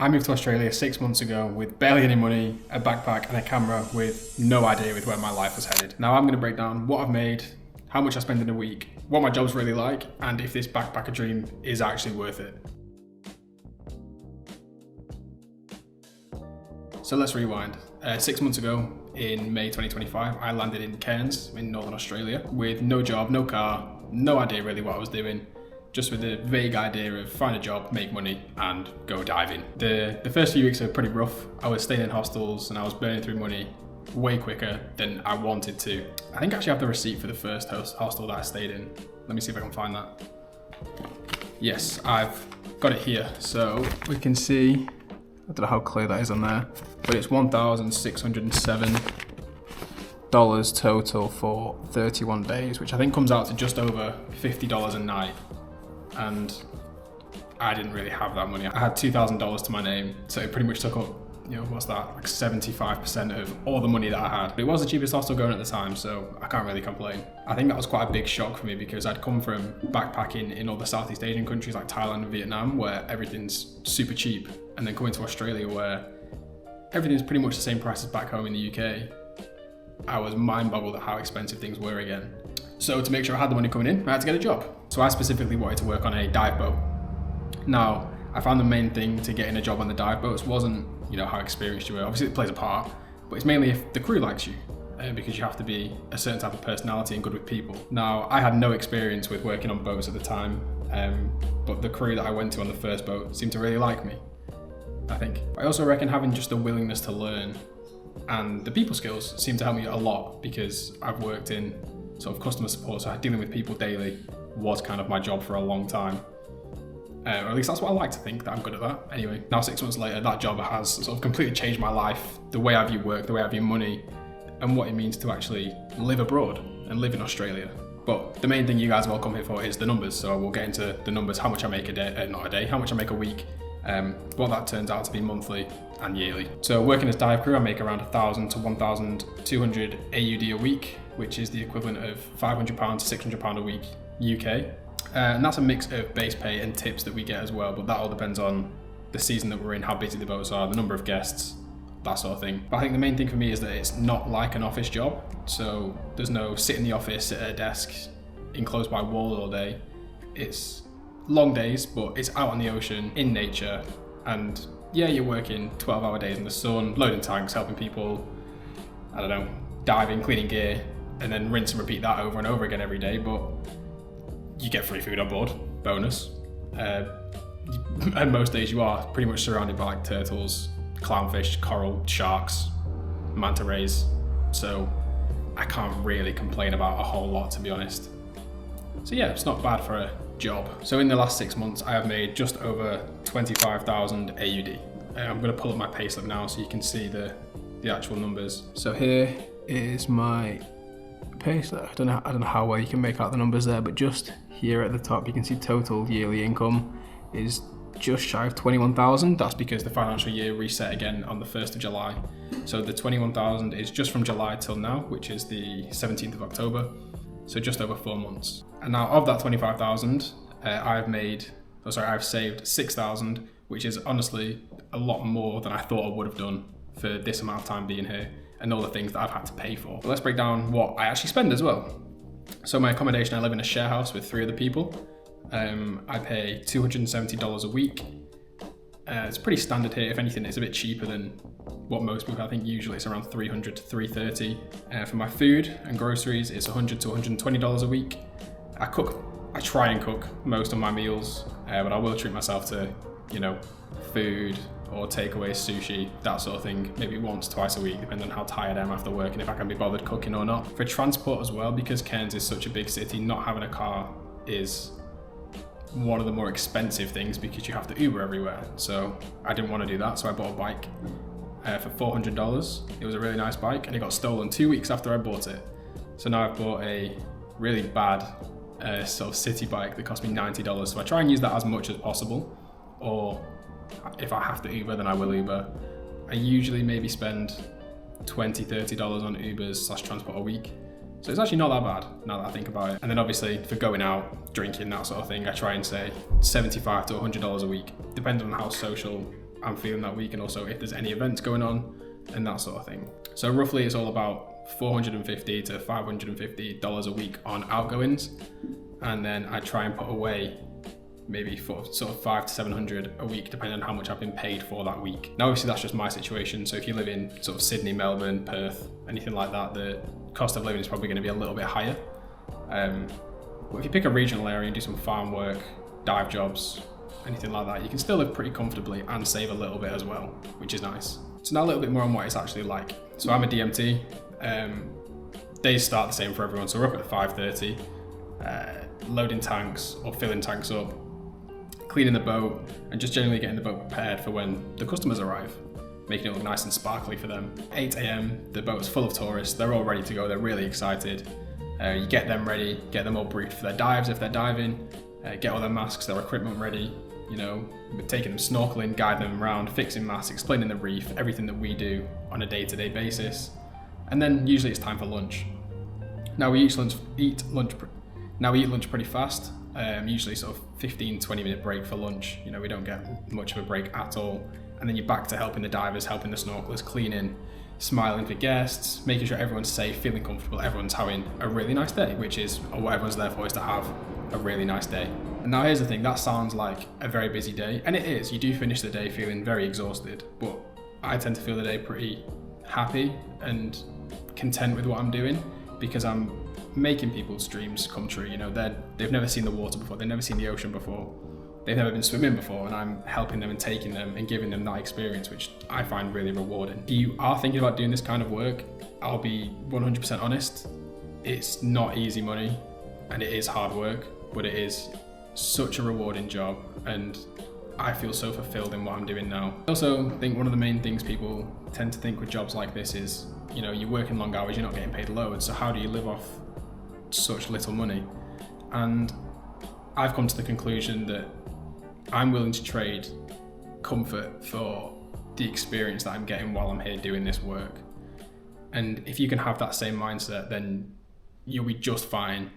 I moved to Australia 6 months ago with barely any money, a backpack and a camera with no idea with where my life was headed. Now I'm going to break down what I've made, how much I spend in a week, what my job's really like, and if this backpacker dream is actually worth it. So let's rewind. 6 months ago, in May 2025, I landed in Cairns in Northern Australia with no job, no car, no idea really what I was doing, just with the vague idea of find a job, make money and go diving. The first few weeks were pretty rough. I was staying in hostels and I was burning through money way quicker than I wanted to. I think I actually have the receipt for the first hostel that I stayed in. Let me see if I can find that. Yes, I've got it here. So we can see, I don't know how clear that is on there, but it's $1,607 total for 31 days, which I think comes out to just over $50 a night. And I didn't really have that money. I had $2,000 to my name, so it pretty much took up, what's that, like 75% of all the money that I had. But it was the cheapest hostel going at the time, so I can't really complain. I think that was quite a big shock for me because I'd come from backpacking in other Southeast Asian countries like Thailand and Vietnam, where everything's super cheap, and then coming to Australia where everything's pretty much the same price as back home in the UK. I was mind boggled at how expensive things were again. So to make sure I had the money coming in, I had to get a job. So I specifically wanted to work on a dive boat. Now, I found the main thing to getting a job on the dive boats wasn't, how experienced you were. Obviously it plays a part, but it's mainly if the crew likes you, because you have to be a certain type of personality and good with people. Now, I had no experience with working on boats at the time, but the crew that I went to on the first boat seemed to really like me, I think. I also reckon having just a willingness to learn and the people skills seem to help me a lot because I've worked in sort of customer support, so dealing with people daily was kind of my job for a long time. Or at least that's what I like to think, that I'm good at that. Anyway, now 6 months later, that job has sort of completely changed my life, the way I view work, the way I view money, and what it means to actually live abroad and live in Australia. But the main thing you guys have all come here for is the numbers, so we'll get into the numbers, how much I make a day, not a day, how much I make a week, what that turns out to be monthly and yearly. So working as dive crew, I make around 1,000 to 1,200 AUD a week, which is the equivalent of £500 to £600 a week UK. And that's a mix of base pay and tips that we get as well, but that all depends on the season that we're in, how busy the boats are, the number of guests, that sort of thing. But I think the main thing for me is that it's not like an office job. So there's no sit in the office, sit at a desk, enclosed by walls all day. It's long days, but it's out on the ocean, in nature, and yeah, you're working 12-hour days in the sun, loading tanks, helping people, diving, cleaning gear, and then rinse and repeat that over and over again every day, but you get free food on board, bonus. And most days you are pretty much surrounded by like turtles, clownfish, coral, sharks, manta rays, so I can't really complain about a whole lot, to be honest. So yeah, it's not bad for a job. So in the last 6 months, I have made just over 25,000 AUD. I'm going to pull up my payslip now so you can see the actual numbers. So here is my payslip. I don't know how well you can make out the numbers there, but just here at the top you can see total yearly income is just shy of 21,000. That's because the financial year reset again on the 1st of July. So the 21,000 is just from July till now, which is the 17th of October. So just over 4 months. And now of that 25,000, I've saved 6,000, which is honestly a lot more than I thought I would have done for this amount of time being here and all the things that I've had to pay for. But let's break down what I actually spend as well. So my accommodation, I live in a share house with 3 other people. I pay $270 a week. It's pretty standard here. If anything, it's a bit cheaper than what most people, I think usually it's around $300 to $330. For my food and groceries, it's $100 to $120 a week. I try and cook most of my meals, but I will treat myself to, food or takeaway, sushi, that sort of thing, maybe once, twice a week, depending on how tired I am after work and if I can be bothered cooking or not. For transport as well, because Cairns is such a big city, not having a car is one of the more expensive things because you have to Uber everywhere. So I didn't want to do that, so I bought a bike for $400. It was a really nice bike and it got stolen 2 weeks after I bought it. So now I've bought a really bad sort of city bike that cost me $90. So I try and use that as much as possible, or if I have to Uber, then I will Uber. I usually maybe spend $20, $30 on Ubers / transport a week. So it's actually not that bad now that I think about it. And then obviously for going out, drinking, that sort of thing, I try and say $75 to $100 a week, depending on how social I'm feeling that week, and also if there's any events going on and that sort of thing. So roughly it's all about $450 to $550 a week on outgoings, and then I try and put away maybe for sort of $500 to $700 a week, depending on how much I've been paid for that week. Now obviously that's just my situation, so if you live in sort of Sydney, Melbourne, Perth, anything like that, the cost of living is probably going to be a little bit higher. But if you pick a regional area and do some farm work, dive jobs, anything like that, you can still live pretty comfortably and save a little bit as well, which is nice. So now a little bit more on what it's actually like. So I'm a DMT. Days start the same for everyone. So we're up at 5:30, loading tanks or filling tanks up, cleaning the boat, and just generally getting the boat prepared for when the customers arrive, making it look nice and sparkly for them. 8 a.m, the boat's full of tourists. They're all ready to go. They're really excited. You get them ready, get them all briefed for their dives if they're diving, get all their masks, their equipment ready. You know, we're taking them snorkeling, guiding them around, fixing masks, explaining the reef, everything that we do on a day-to-day basis. And then usually it's time for lunch. Now we eat lunch pretty fast. Usually sort of 15-20 minute break for lunch. You know, we don't get much of a break at all. And then you're back to helping the divers, helping the snorkelers, cleaning, smiling for guests, making sure everyone's safe, feeling comfortable, everyone's having a really nice day, which is what everyone's there for, is to have a really nice day. And now here's the thing, that sounds like a very busy day, and it is. You do finish the day feeling very exhausted, but I tend to feel the day pretty happy and content with what I'm doing, because I'm making people's dreams come true. You know, they've never seen the water before, they've never seen the ocean before, they've never been swimming before, and I'm helping them and taking them and giving them that experience, which I find really rewarding. If you are thinking about doing this kind of work, I'll be 100% honest, it's not easy money and it is hard work, but it is such a rewarding job, and I feel so fulfilled in what I'm doing now. I also think one of the main things people tend to think with jobs like this is, you know, you're working long hours, you're not getting paid loads, so how do you live off such little money? And I've come to the conclusion that I'm willing to trade comfort for the experience that I'm getting while I'm here doing this work. And if you can have that same mindset, then you'll be just fine,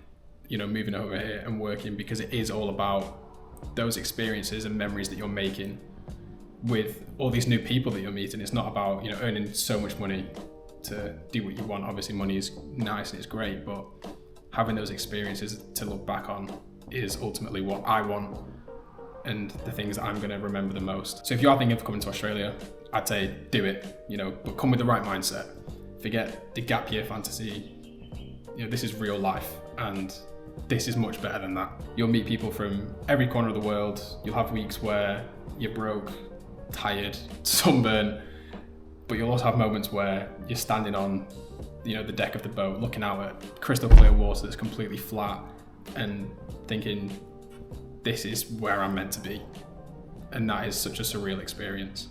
you know, moving over here and working, because it is all about those experiences and memories that you're making with all these new people that you're meeting. It's not about, you know, earning so much money to do what you want. Obviously money is nice and it's great, but having those experiences to look back on is ultimately what I want and the things that I'm going to remember the most. So if you are thinking of coming to Australia, I'd say do it, you know, but come with the right mindset. Forget the gap year fantasy. You know, this is real life, and this is much better than that. You'll meet people from every corner of the world. You'll have weeks where you're broke, tired, sunburned, but you'll also have moments where you're standing on, you know, the deck of the boat, looking out at crystal clear water that's completely flat and thinking, this is where I'm meant to be. And that is such a surreal experience.